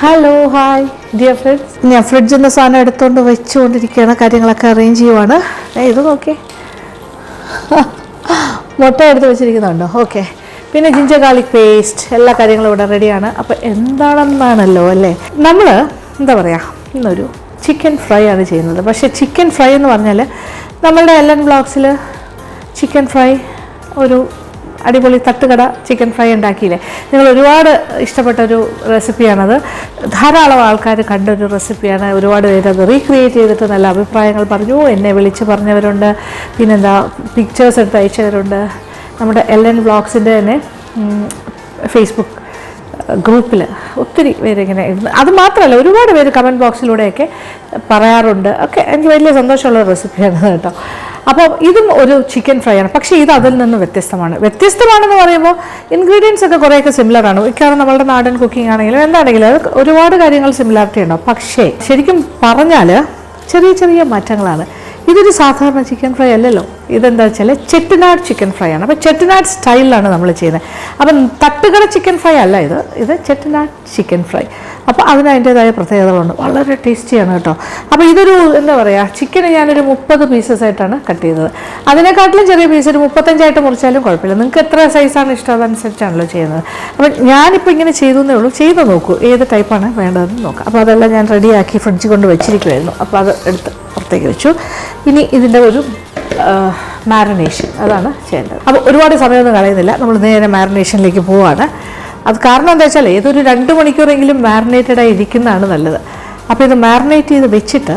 Hello hi dear friends. ഞാൻ ഫ്രിഡ്ജിൽ നിന്ന് സാധനം എടുത്തുകൊണ്ട് വെച്ചുകൊണ്ടിരിക്കുകയാണ്, കാര്യങ്ങളൊക്കെ അറേഞ്ച് ചെയ്യുവാണ്. ഇത് നോക്കി മുട്ട എടുത്ത് വെച്ചിരിക്കുന്നുണ്ടോ? ഓക്കെ. പിന്നെ ജിഞ്ചർ ഗാർലിക് പേസ്റ്റ്, എല്ലാ കാര്യങ്ങളും ഇവിടെ റെഡിയാണ്. അപ്പോൾ എന്താണെന്നാണല്ലോ അല്ലേ, നമ്മൾ എന്താ പറയുക, ഇന്നൊരു ചിക്കൻ ഫ്രൈ ആണ് ചെയ്യുന്നത്. പക്ഷേ ചിക്കൻ ഫ്രൈ എന്ന് പറഞ്ഞാൽ നമ്മളുടെ LN വ്ളോഗ്സിൽ ചിക്കൻ ഫ്രൈ ഒരു അടിപൊളി തട്ടുകട ചിക്കൻ ഫ്രൈ ഉണ്ടാക്കിയില്ലേ, നിങ്ങൾ ഒരുപാട് ഇഷ്ടപ്പെട്ടൊരു റെസിപ്പിയാണത്. ധാരാളം ആൾക്കാർ കണ്ടൊരു റെസിപ്പിയാണ്. ഒരുപാട് പേര് അത് റീക്രിയേറ്റ് ചെയ്തിട്ട് നല്ല അഭിപ്രായങ്ങൾ പറഞ്ഞു. എന്നെ വിളിച്ച് പറഞ്ഞവരുണ്ട്, പിന്നെന്താ പിക്ചേഴ്സ് എടുത്ത് അയച്ചവരുണ്ട്. നമ്മുടെ LN വ്ളോഗ്സിൻ്റെ തന്നെ ഫേസ്ബുക്ക് ഗ്രൂപ്പിൽ ഒത്തിരി പേരിങ്ങനെ ഇടുന്നു. അത് മാത്രമല്ല, ഒരുപാട് പേര് കമൻറ്റ് ബോക്സിലൂടെയൊക്കെ പറയാറുണ്ട്. ഒക്കെ എനിക്ക് വലിയ സന്തോഷമുള്ള റെസിപ്പിയാണ് കേട്ടോ. അപ്പോൾ ഇതും ഒരു ചിക്കൻ ഫ്രൈ ആണ്, പക്ഷേ ഇത് അതിൽ നിന്ന് വ്യത്യസ്തമാണെന്ന് പറയുമ്പോൾ ഇൻഗ്രീഡിയൻസ് ഒക്കെ കുറേയൊക്കെ സിമിലറാണ്. കാരണം നമ്മളുടെ നാടൻ കുക്കിംഗ് ആണെങ്കിലും എന്താണെങ്കിലും അത് ഒരുപാട് കാര്യങ്ങൾ സിമിലാരിറ്റി ഉണ്ടാവും. പക്ഷേ ശരിക്കും പറഞ്ഞാൽ ചെറിയ ചെറിയ മാറ്റങ്ങളാണ്. ഇതൊരു സാധാരണ ചിക്കൻ ഫ്രൈ അല്ലല്ലോ. ഇതെന്താ വെച്ചാൽ ചെട്ടിനാട് ചിക്കൻ ഫ്രൈ ആണ്. അപ്പോൾ ചെട്ടിനാട് സ്റ്റൈലിലാണ് നമ്മൾ ചെയ്യുന്നത്. അപ്പം തട്ടുകട ചിക്കൻ ഫ്രൈ അല്ല ഇത് ചെട്ടിനാട് ചിക്കൻ ഫ്രൈ. അപ്പോൾ അതിന് അതിൻ്റേതായ പ്രത്യേകതകളുണ്ട്. വളരെ ടേസ്റ്റിയാണ് കേട്ടോ. അപ്പോൾ ഇതൊരു എന്താ പറയുക, ചിക്കന് ഞാനൊരു 30 പീസസ് ആയിട്ടാണ് കട്ട് ചെയ്തത്. അതിനെക്കാട്ടിലും ചെറിയ പീസ് ഒരു 35 മുറിച്ചാലും കുഴപ്പമില്ല. നിങ്ങൾക്ക് എത്ര സൈസാണ് ഇഷ്ടം അതനുസരിച്ചാണല്ലോ ചെയ്യുന്നത്. അപ്പോൾ ഞാനിപ്പോൾ ഇങ്ങനെ ചെയ്തേ ഉള്ളൂ. ചെയ്ത് നോക്കൂ ഏത് ടൈപ്പാണ് വേണ്ടതെന്ന് നോക്കാം. അപ്പോൾ അതെല്ലാം ഞാൻ റെഡിയാക്കി ഫ്രിഡ്ജിൽ കൊണ്ട് വെച്ചിരിക്കുമായിരുന്നു. അപ്പോൾ അത് എടുത്ത് പുറത്തേക്ക് വെച്ചു. ഇനി ഇതിൻ്റെ ഒരു മാരിനേഷൻ അതാണ് ചെയ്യേണ്ടത്. അപ്പോൾ ഒരുപാട് സമയമൊന്നും കളയുന്നില്ല, നമ്മൾ നേരെ മാരിനേഷനിലേക്ക് പോവുകയാണ്. അത് കാരണം എന്താ വെച്ചാൽ ഇതൊരു 2 മണിക്കൂറെങ്കിലും മാരിനേറ്റഡായി ഇരിക്കുന്നതാണ് നല്ലത്. അപ്പോൾ ഇത് മാരിനേറ്റ് ചെയ്ത് വെച്ചിട്ട്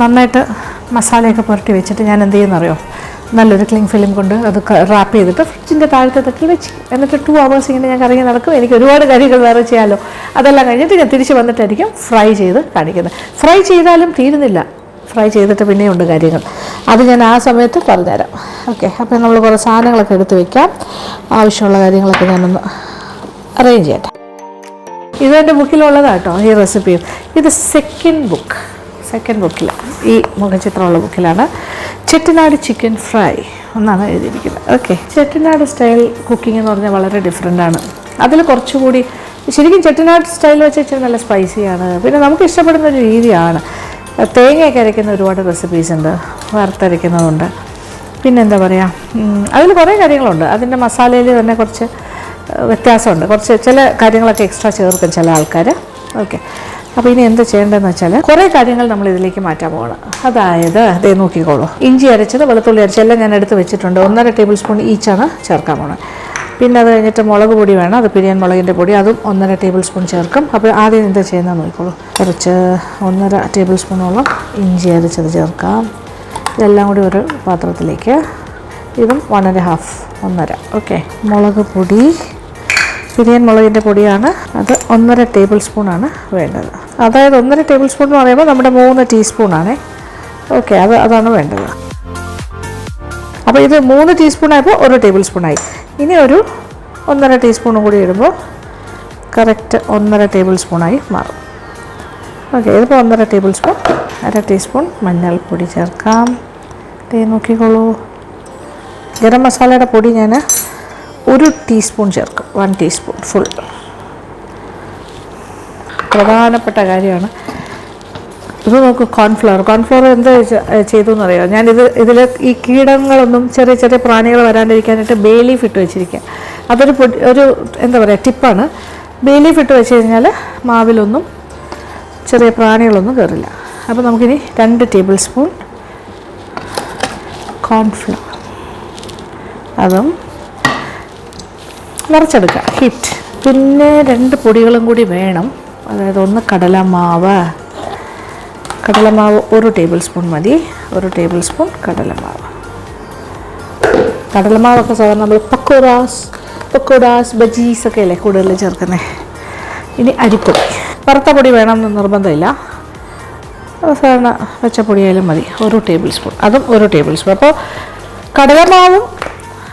നന്നായിട്ട് മസാലയൊക്കെ പുരട്ടി വെച്ചിട്ട് ഞാൻ എന്ത് ചെയ്യുന്നറിയോ, നല്ലൊരു ക്ലിങ് ഫിലിം കൊണ്ട് അത് റാപ്പ് ചെയ്തിട്ട് ഫ്രിഡ്ജിൻ്റെ താഴത്തെ തട്ടിൽ വെച്ച് എന്നിട്ട് 2 hours ഇങ്ങനെ ഞാൻ കറങ്ങി നടക്കും. എനിക്ക് ഒരുപാട് കാര്യങ്ങൾ വേറെ ചെയ്യാമല്ലോ. അതെല്ലാം കഴിഞ്ഞിട്ട് ഞാൻ തിരിച്ച് വന്നിട്ടായിരിക്കും ഫ്രൈ ചെയ്ത് കാണിക്കുന്നത്. ഫ്രൈ ചെയ്താലും തീരുന്നില്ല, ഫ്രൈ ചെയ്തിട്ട് പിന്നെയുണ്ട് കാര്യങ്ങൾ. അത് ഞാൻ ആ സമയത്ത് പറഞ്ഞുതരാം. ഓക്കെ. അപ്പോൾ നമ്മൾ കുറേ സാധനങ്ങളൊക്കെ എടുത്ത് വയ്ക്കാം. ആവശ്യമുള്ള കാര്യങ്ങളൊക്കെ ഞാനൊന്ന് അറേഞ്ച് ചെയ്യട്ടെ. ഇതെൻ്റെ ബുക്കിലുള്ളതാണ് കേട്ടോ ഈ റെസിപ്പിയും. ഇത് സെക്കൻഡ് ബുക്കിൽ ഈ മുഖചിത്രമുള്ള ബുക്കിലാണ്. ചെട്ടിനാട് ചിക്കൻ ഫ്രൈ എന്നാണ് എഴുതിയിരിക്കുന്നത്. ഓക്കെ. ചെട്ടിനാട് സ്റ്റൈൽ കുക്കിംഗ് എന്ന് പറഞ്ഞാൽ വളരെ ഡിഫറെൻ്റാണ്. അതിൽ കുറച്ചുകൂടി ശരിക്കും ചെട്ടിനാട് സ്റ്റൈൽ വെച്ച് ഇച്ചിരി നല്ല സ്പൈസിയാണ്. പിന്നെ നമുക്ക് ഇഷ്ടപ്പെടുന്ന ഒരു രീതിയാണ്. തേങ്ങയൊക്കെ അരയ്ക്കുന്ന ഒരുപാട് റെസിപ്പീസ് ഉണ്ട്, വറുത്തരയ്ക്കുന്നതുണ്ട്. പിന്നെന്താ പറയുക, അതിൽ കുറേ കാര്യങ്ങളുണ്ട്. അതിൻ്റെ മസാലയിൽ തന്നെ കുറച്ച് വ്യത്യാസമുണ്ട്. കുറച്ച് ചില കാര്യങ്ങളൊക്കെ എക്സ്ട്രാ ചേർക്കും ചില ആൾക്കാർ. ഓക്കെ. അപ്പോൾ ഇനി എന്താ ചെയ്യേണ്ടതെന്ന് വെച്ചാൽ കുറേ കാര്യങ്ങൾ നമ്മൾ ഇതിലേക്ക് മാറ്റാൻ പോകണം. അതായത് അതേ നോക്കിക്കോളൂ, ഇഞ്ചി അരച്ചത്, വെളുത്തുള്ളി അരച്ചത് എല്ലാം ഞാൻ എടുത്ത് വെച്ചിട്ടുണ്ട്. 1.5 ടേബിൾ സ്പൂൺ ഈച്ചാണ് ചേർക്കാൻ പോകുന്നത്. പിന്നെ അത് കഴിഞ്ഞിട്ട് മുളക് പൊടി വേണം, അത് പിരിയാൻ മുളകിൻ്റെ പൊടി, അതും 1.5 ടേബിൾ സ്പൂൺ ചേർക്കും. അപ്പോൾ ആദ്യം എന്താ ചെയ്യുന്നത് നോക്കിക്കോളൂ. കുറച്ച് 1.5 ടേബിൾ സ്പൂണോളം ഇഞ്ചി അരച്ചത് ചേർക്കാം. ഇതെല്ലാം കൂടി ഒരു പാത്രത്തിലേക്ക്. ഇതും 1.5. ഓക്കെ. മുളക് പൊടി, പിരിയൻ മുളകിൻ്റെ പൊടിയാണ്, അത് 1.5 ടേബിൾ സ്പൂണാണ് വേണ്ടത്. അതായത് 1.5 ടേബിൾ സ്പൂൺ എന്ന് പറയുമ്പോൾ നമ്മുടെ 3 ടീസ്പൂണാണേ. ഓക്കെ. അതാണ് വേണ്ടത്. അപ്പോൾ ഇത് 3 ടീസ്പൂണായപ്പോൾ 1 ടേബിൾ സ്പൂണായി. ഇനി ഒരു 1.5 ടീസ്പൂണും കൂടി ഇടുമ്പോൾ കറക്റ്റ് 1.5 ടേബിൾ സ്പൂണായി മാറും. ഓക്കെ. ഇതിപ്പോൾ 1.5 ടേബിൾ സ്പൂൺ. 1/2 ടീസ്പൂൺ മഞ്ഞൾപ്പൊടി ചേർക്കാം. നോക്കിക്കോളൂ. ഗരം മസാലയുടെ പൊടി ഞാൻ 1 ടീസ്പൂൺ ചേർക്കും. 1 ടീസ്പൂൺ ഫുൾ. പ്രധാനപ്പെട്ട കാര്യമാണ്. ഇത് നോക്കൂ, കോൺഫ്ലവർ എന്താ ചെയ്തു എന്നറിയാം. ഇതിൽ ഈ കീടങ്ങളൊന്നും ചെറിയ ചെറിയ പ്രാണികൾ വരാണ്ടിരിക്കാനായിട്ട് ബേ ലീഫ് ഇട്ട് വെച്ചിരിക്കുക. ഒരു എന്താ പറയുക ടിപ്പാണ്. ബേ ലീഫ് ഇട്ട് വെച്ച് കഴിഞ്ഞാൽ മാവിലൊന്നും ചെറിയ പ്രാണികളൊന്നും കയറില്ല. അപ്പോൾ നമുക്കിനി 2 ടേബിൾ സ്പൂൺ കോൺഫ്ലവർ, അതും നിറച്ചെടുക്കുക. ഹിറ്റ്. പിന്നെ 2 പൊടികളും കൂടി വേണം. അതായത് ഒന്ന് കടലമാവ് 1 ടേബിൾ സ്പൂൺ മതി. 1 ടേബിൾ സ്പൂൺ കടലമാവൊക്കെ സാധാരണ നമ്മൾ പക്കോടാസ് ബജീസ് ഒക്കെ അല്ലേ കൂടുതൽ ചേർക്കുന്നത്. ഇനി അരിപ്പൊടി. വറുത്ത പൊടി വേണമെന്ന് നിർബന്ധമില്ല, സാധാരണ പച്ചപ്പൊടിയായാലും മതി. 1 ടേബിൾ സ്പൂൺ, അതും 1 ടേബിൾ സ്പൂൺ. അപ്പോൾ കടലമാവും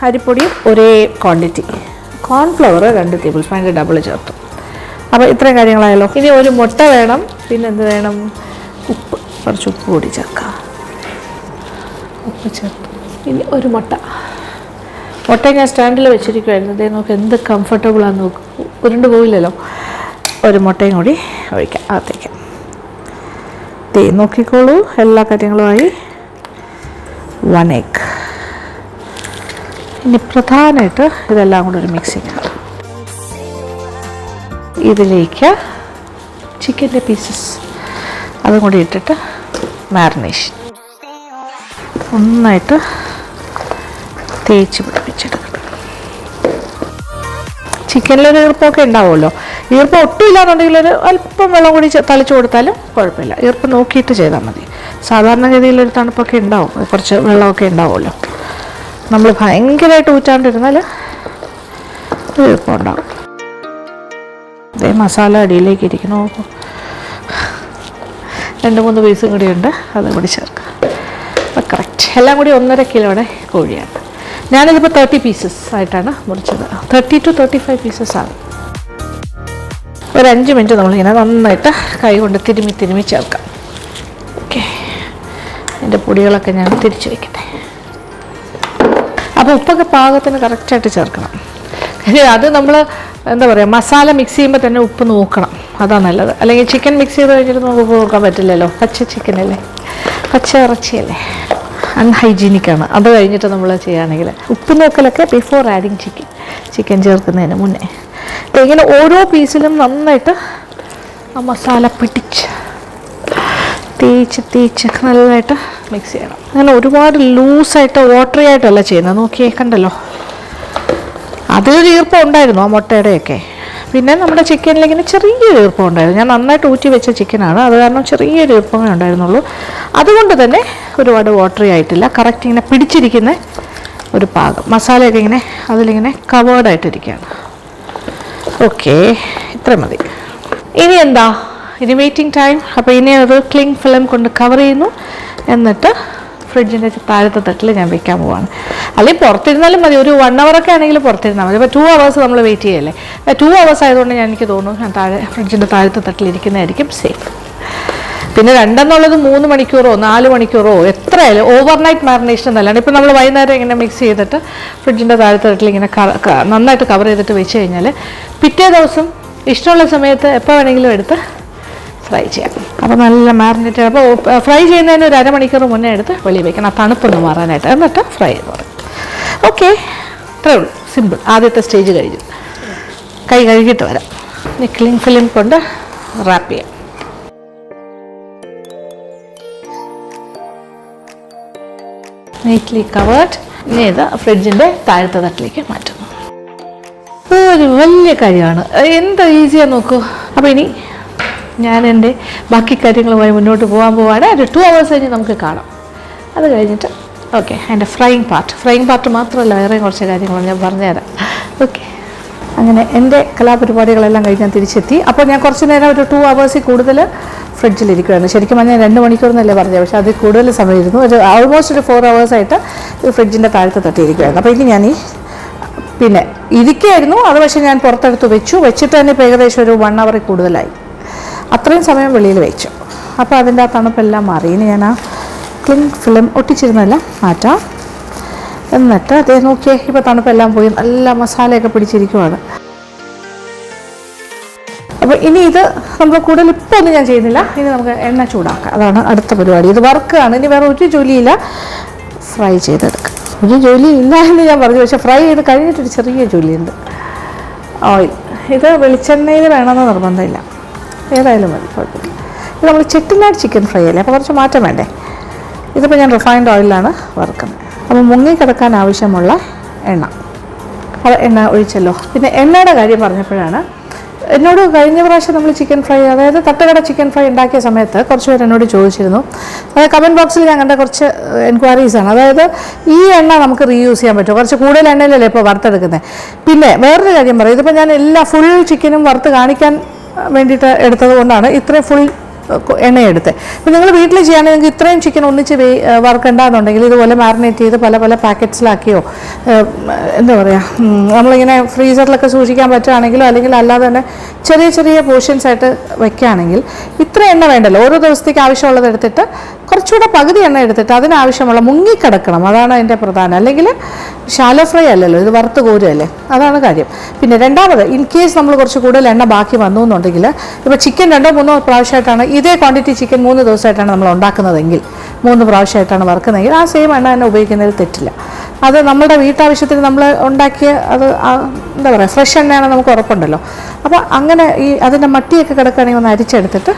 അരിപ്പൊടിയും ഒരേ ക്വാണ്ടിറ്റി. കോൺഫ്ലവർ 2 ടേബിൾ സ്പൂൺ, അതിൻ്റെ ഡബിൾ ചേർത്തു. അപ്പോൾ ഇത്രയും കാര്യങ്ങളായല്ലോ. ഇനി ഒരു മുട്ട വേണം. പിന്നെ എന്ത് വേണം, ഉപ്പ്, കുറച്ച് ഉപ്പ് കൂടി ചേർക്കാം. ഉപ്പ് ചേർത്തു. ഇനി ഒരു മുട്ട ഞാൻ സ്റ്റാൻഡിൽ വെച്ചിരിക്കുമായിരുന്നു. അതേ നോക്ക് എന്ത് കംഫർട്ടബിളാന്ന് നോക്ക്, ഉരുണ്ട് പോയില്ലല്ലോ. ഒരു മുട്ടയും കൂടി ഒഴിക്കാം അകത്തേക്ക്. നോക്കിക്കോളൂ, എല്ലാ കാര്യങ്ങളുമായി 1 egg. ഇനി പ്രധാനമായിട്ട് ഇതെല്ലാം കൂടെ ഒരു മിക്സിങ്. ഇതിലേക്ക് ചിക്കൻ്റെ പീസസ് അതും കൂടി ഇട്ടിട്ട് മാരിനേഷൻ നന്നായിട്ട് തേച്ച് പിടിപ്പിച്ചെടുക്കണം. ചിക്കനിലൊരു ഈർപ്പമൊക്കെ ഉണ്ടാവുമല്ലോ. ഈർപ്പം ഒട്ടും ഇല്ലാന്നുണ്ടെങ്കിൽ ഒരു അല്പം വെള്ളം കൂടി തളിച്ചു കൊടുത്താലും കുഴപ്പമില്ല. ഈർപ്പം നോക്കിയിട്ട് ചെയ്താൽ മതി. സാധാരണഗതിയിലൊരു തണുപ്പൊക്കെ ഉണ്ടാവും, കുറച്ച് വെള്ളമൊക്കെ ഉണ്ടാവുമല്ലോ. നമ്മൾ ഭയങ്കരമായിട്ട് ഊറ്റാണ്ടിരുന്നാൽ ഈർപ്പം ഉണ്ടാവും. അതേ മസാല അടിയിലേക്ക് ഇരിക്കണം. നോക്കൂ, 2-3 പീസും കൂടി ഉണ്ട്, അതും കൂടി ചേർക്കാം. അപ്പോൾ കറക്റ്റ് എല്ലാം കൂടി 1.5 കിലോയുടെ കോഴിയാണ്. ഞാനിതിപ്പോൾ 30 പീസസ് ആയിട്ടാണ് മുറിച്ചത്. 30 to 35 പീസസ് ആണ്. ഒരു 5 മിനിറ്റ് നമ്മളിങ്ങനെ നന്നായിട്ട് കൈ കൊണ്ട് തിരുമ്മി ചേർക്കാം. ഓക്കെ, എൻ്റെ പൊടികളൊക്കെ ഞാൻ തിരിച്ച് വയ്ക്കട്ടെ. അപ്പോൾ ഉപ്പൊക്കെ പാകത്തിന് കറക്റ്റായിട്ട് ചേർക്കണം. അത് നമ്മൾ എന്താ പറയുക, മസാല മിക്സ് ചെയ്യുമ്പോൾ തന്നെ ഉപ്പ് നോക്കണം, അതാണ് നല്ലത്. അല്ലെങ്കിൽ ചിക്കൻ മിക്സ് ചെയ്ത് കഴിഞ്ഞിട്ട് നമുക്ക് ഉപ്പ് നോക്കാൻ പറ്റില്ലല്ലോ. പച്ച ചിക്കനല്ലേ, പച്ച ഇറച്ചിയല്ലേ, അൺഹൈജീനിക്കാണ്. അത് കഴിഞ്ഞിട്ട് നമ്മൾ ചെയ്യുകയാണെങ്കിൽ ഉപ്പ് നോക്കലൊക്കെ ബിഫോർ ആഡിങ് ചിക്കൻ ചേർക്കുന്നതിന് മുന്നേ. അപ്പോൾ ഇങ്ങനെ ഓരോ പീസിലും നന്നായിട്ട് ആ മസാല പിടിച്ച് തേച്ച് നല്ലതായിട്ട് മിക്സ് ചെയ്യണം. അങ്ങനെ ഒരുപാട് ലൂസായിട്ട് വാട്ടറി ആയിട്ടല്ല ചെയ്യുന്നത്. നോക്കിയേ, കണ്ടല്ലോ, അതിലൊരു ഈർപ്പം ഉണ്ടായിരുന്നു ആ മുട്ടയുടെയൊക്കെ. പിന്നെ നമ്മുടെ ചിക്കനിൽ ഇങ്ങനെ ചെറിയൊരു ഈർപ്പം ഉണ്ടായിരുന്നു. ഞാൻ നന്നായിട്ട് ഊറ്റി വെച്ച ചിക്കനാണ്, അത് കാരണം ചെറിയൊരു ഈർപ്പമേ ഉണ്ടായിരുന്നുള്ളൂ. അതുകൊണ്ട് തന്നെ ഒരുപാട് വാട്ടറി ആയിട്ടില്ല. കറക്റ്റ് ഇങ്ങനെ പിടിച്ചിരിക്കുന്ന ഒരു പാകം. മസാലയൊക്കെ ഇങ്ങനെ അതിലിങ്ങനെ കവേർഡായിട്ടിരിക്കുകയാണ്. ഓക്കെ, ഇത്ര മതി. ഇനി എന്താ, ഇനി വെയിറ്റിംഗ് ടൈം. അപ്പോൾ ഇനി ഒരു ക്ലിങ് ഫിലിം കൊണ്ട് കവർ ചെയ്യുന്നു. എന്നിട്ട് ഫ്രിഡ്ജിൻ്റെ താഴത്തെ തട്ടിൽ ഞാൻ വെക്കാൻ പോവാണ്. അല്ലെങ്കിൽ പുറത്തിരുന്നാലും മതി, ഒരു 1 hour ഒക്കെ ആണെങ്കിൽ പുറത്തിരുന്നാൽ മതി. അപ്പോൾ 2 hours നമ്മൾ വെയിറ്റ് ചെയ്യല്ലേ. 2 hours ആയതുകൊണ്ട് എനിക്ക് തോന്നുന്നു ഞാൻ ഫ്രിഡ്ജിൻ്റെ താഴത്തെ തട്ടിലിരിക്കുന്നതായിരിക്കും സേഫ്. പിന്നെ 2 എന്നുള്ളത് 3 മണിക്കൂറോ 4 മണിക്കൂറോ എത്രയായാലും ഓവർനൈറ്റ് മാരിനേഷൻ എന്നല്ലാണ്. ഇപ്പോൾ നമ്മൾ വൈകുന്നേരം ഇങ്ങനെ മിക്സ് ചെയ്തിട്ട് ഫ്രിഡ്ജിൻ്റെ താഴത്തെ തട്ടിൽ ഇങ്ങനെ നന്നായിട്ട് കവർ ചെയ്തിട്ട് വെച്ച് കഴിഞ്ഞാൽ പിറ്റേ ദിവസം ഇഷ്ടമുള്ള സമയത്ത് എപ്പോൾ വേണമെങ്കിലും എടുത്ത് ഫ്രൈ ചെയ്യാം. അപ്പോൾ നല്ല മാരിനേറ്റ്. അപ്പോൾ ഫ്രൈ ചെയ്യുന്നതിന് ഒരു 1/2 മണിക്കൂർ മുന്നേ എടുത്ത് വെളിയിൽ വയ്ക്കണം, ആ തണുപ്പൊന്ന് മാറാനായിട്ട്. എന്നിട്ട് ഫ്രൈ ചെയ്ത് തുടങ്ങും. ഓക്കെ, ഇത്രേ ഉള്ളൂ, സിമ്പിൾ. ആദ്യത്തെ സ്റ്റേജ് കഴിഞ്ഞു. കൈ കഴുകിയിട്ട് വരാം. ക്ലിങ് ഫിലിം കൊണ്ട് റാപ്പ് ചെയ്യാം. Neatly covered. ഇനി ഇത് ഫ്രിഡ്ജിൻ്റെ താഴത്തെ തട്ടിലേക്ക് മാറ്റുന്നു. ഒരു വലിയ കാര്യമാണ്, എന്താ ഈസിയാന്ന് നോക്കൂ. അപ്പോൾ ഇനി ഞാൻ എൻ്റെ ബാക്കി കാര്യങ്ങളുമായി മുന്നോട്ട് പോവാണ്. ഒരു 2 hours കഴിഞ്ഞ് നമുക്ക് കാണാം. അത് കഴിഞ്ഞിട്ട് ഓക്കെ, അതിൻ്റെ ഫ്രൈയിങ് പാർട്ട് മാത്രമല്ല, വേറെ കുറച്ച് കാര്യങ്ങൾ ഞാൻ പറഞ്ഞുതരാം. ഓക്കെ, അങ്ങനെ എൻ്റെ കലാപരിപാടികളെല്ലാം കഴിഞ്ഞ് ഞാൻ തിരിച്ചെത്തി. അപ്പോൾ ഞാൻ കുറച്ച് നേരം ഒരു 2 hours കൂടുതൽ ഫ്രിഡ്ജിലിരിക്കുകയാണ്. ശരിക്കും പറഞ്ഞാൽ 2 മണിക്കൂർ എന്നല്ലേ പറഞ്ഞത്, പക്ഷേ അതിൽ കൂടുതൽ സമയം ഇരുന്നു. ഒരു ഓൾമോസ്റ്റ് ഒരു 4 hours ആയിട്ട് ഫ്രിഡ്ജിൻ്റെ താഴത്ത് തട്ടിയിരിക്കുകയായിരുന്നു. അപ്പോൾ ഇനി ഞാൻ പിന്നെ ഇരിക്കുകയായിരുന്നു. അത് പക്ഷേ ഞാൻ പുറത്തെടുത്ത് വെച്ചിട്ട് തന്നെ ഇപ്പോൾ ഏകദേശം ഒരു 1 hour കൂടുതലായി. അത്രയും സമയം വെളിയിൽ വെച്ചു. അപ്പോൾ അതിൻ്റെ ആ തണുപ്പെല്ലാം മാറി. ഇനി ഞാൻ ആ ക്ലിങ് ഫിലിം ഒട്ടിച്ചിരുന്നെല്ലാം മാറ്റാം. എന്നിട്ട് അതേ നോക്കിയേ, ഇപ്പോൾ തണുപ്പെല്ലാം പോയി, നല്ല മസാലയൊക്കെ പിടിച്ചിരിക്കുവാണ്. അപ്പോൾ ഇനി ഇത് നമ്മൾ കൂടുതൽ ഇപ്പോൾ ഒന്നും ഞാൻ ചെയ്യുന്നില്ല. ഇനി നമുക്ക് എണ്ണ ചൂടാക്കാം, അതാണ് അടുത്ത പരിപാടി. ഇത് വർക്കാണ്, ഇനി വേറെ ഒരു ജോലിയില്ല, ഫ്രൈ ചെയ്തെടുക്കുക. ഒരു ജോലി ഇല്ല എന്ന് ഞാൻ പറഞ്ഞു, പക്ഷേ ഫ്രൈ ചെയ്ത് കഴിഞ്ഞിട്ടൊരു ചെറിയ ജോലിയുണ്ട്. ഓയിൽ ഇത് വെളിച്ചെണ്ണയിൽ വേണമെന്ന് നിർബന്ധമില്ല, ഏതായാലും മതി, കുഴപ്പമില്ല. ഇത് നമ്മൾ ചെട്ടിനാട് ചിക്കൻ ഫ്രൈ അല്ലേ, അപ്പോൾ കുറച്ച് മാറ്റം വേണ്ടേ. ഇതിപ്പോൾ ഞാൻ റിഫൈൻഡ് ഓയിലാണ് വറുക്കുന്നത്. അപ്പോൾ മുങ്ങിക്കിടക്കാൻ ആവശ്യമുള്ള എണ്ണ, അത് എണ്ണ ഒഴിച്ചല്ലോ. പിന്നെ എണ്ണയുടെ കാര്യം പറഞ്ഞപ്പോഴാണ് എന്നോട് കഴിഞ്ഞ പ്രാവശ്യം നമ്മൾ ചിക്കൻ ഫ്രൈ, അതായത് തട്ടുകട ചിക്കൻ ഫ്രൈ ഉണ്ടാക്കിയ സമയത്ത് കുറച്ച് പേര് എന്നോട് ചോദിച്ചിരുന്നു. അതായത് കമൻറ്റ് ബോക്സിൽ ഞാൻ കണ്ട കുറച്ച് എൻക്വയറീസാണ്. അതായത് ഈ എണ്ണ നമുക്ക് റീയൂസ് ചെയ്യാൻ പറ്റുമോ, കുറച്ച് കൂടുതൽ എണ്ണയിലല്ലേ ഇപ്പോൾ വറുത്തെടുക്കുന്നത്. പിന്നെ വേറൊരു കാര്യം പറയും, ഇതിപ്പോൾ ഞാൻ എല്ലാ ഫുൾ ചിക്കനും വറുത്ത് കാണിക്കാൻ വേണ്ടിയിട്ട് എടുത്തത് കൊണ്ടാണ് ഇത്രയും ഫുൾ എണ്ണയെടുത്ത്. ഇപ്പം നിങ്ങൾ വീട്ടിൽ ചെയ്യുകയാണെങ്കിൽ ഇത്രയും ചിക്കൻ ഒന്നിച്ച് വറുക്കണ്ടെന്നുണ്ടെങ്കിൽ ഇതുപോലെ മാരിനേറ്റ് ചെയ്ത് പല പല പാക്കറ്റ്സിലാക്കിയോ, എന്താ പറയുക, നമ്മളിങ്ങനെ ഫ്രീസറിലൊക്കെ സൂക്ഷിക്കാൻ പറ്റുകയാണെങ്കിലോ അല്ലെങ്കിൽ അല്ലാതെ തന്നെ ചെറിയ ചെറിയ പോർഷൻസ് ആയിട്ട് വെക്കുകയാണെങ്കിൽ ഇത്ര എണ്ണ വേണ്ടല്ലോ. ഓരോ ദിവസത്തേക്ക് ആവശ്യമുള്ളത് എടുത്തിട്ട് കുറച്ചുകൂടെ പകുതി എണ്ണ എടുത്തിട്ട് അതിനാവശ്യമുള്ള മുങ്ങിക്കിടക്കണം, അതാണ് അതിൻ്റെ പ്രധാനം. അല്ലെങ്കിൽ ഷാലോ ഫ്രൈ അല്ലല്ലോ, ഇത് വറുത്ത് കോരുകയല്ലേ, അതാണ് കാര്യം. പിന്നെ രണ്ടാമത്, ഇൻ കേസ് നമ്മൾ കുറച്ച് കൂടുതൽ എണ്ണ ബാക്കി വന്നു എന്നുണ്ടെങ്കിൽ, ഇപ്പോൾ ചിക്കൻ 2-3 പ്രാവശ്യമായിട്ടാണ്, ഇതേ ക്വാണ്ടിറ്റി ചിക്കൻ 3 ദിവസമായിട്ടാണ് നമ്മൾ ഉണ്ടാക്കുന്നതെങ്കിൽ, 3 പ്രാവശ്യമായിട്ടാണ് വറുക്കുന്നതെങ്കിൽ ആ സെയിം എണ്ണ തന്നെ ഉപയോഗിക്കുന്നതിൽ തെറ്റില്ല. അത് നമ്മുടെ വീട്ടാവശ്യത്തിന് നമ്മൾ ഉണ്ടാക്കിയ അത് എന്താ പറയുക, ഫ്രഷ് എണ്ണയാണ് നമുക്ക് ഉറപ്പുണ്ടല്ലോ. അപ്പോൾ അങ്ങനെ അതിൻ്റെ മട്ടിയൊക്കെ കിടക്കുകയാണെങ്കിൽ ഒന്ന് അരിച്ചെടുത്തിട്ട്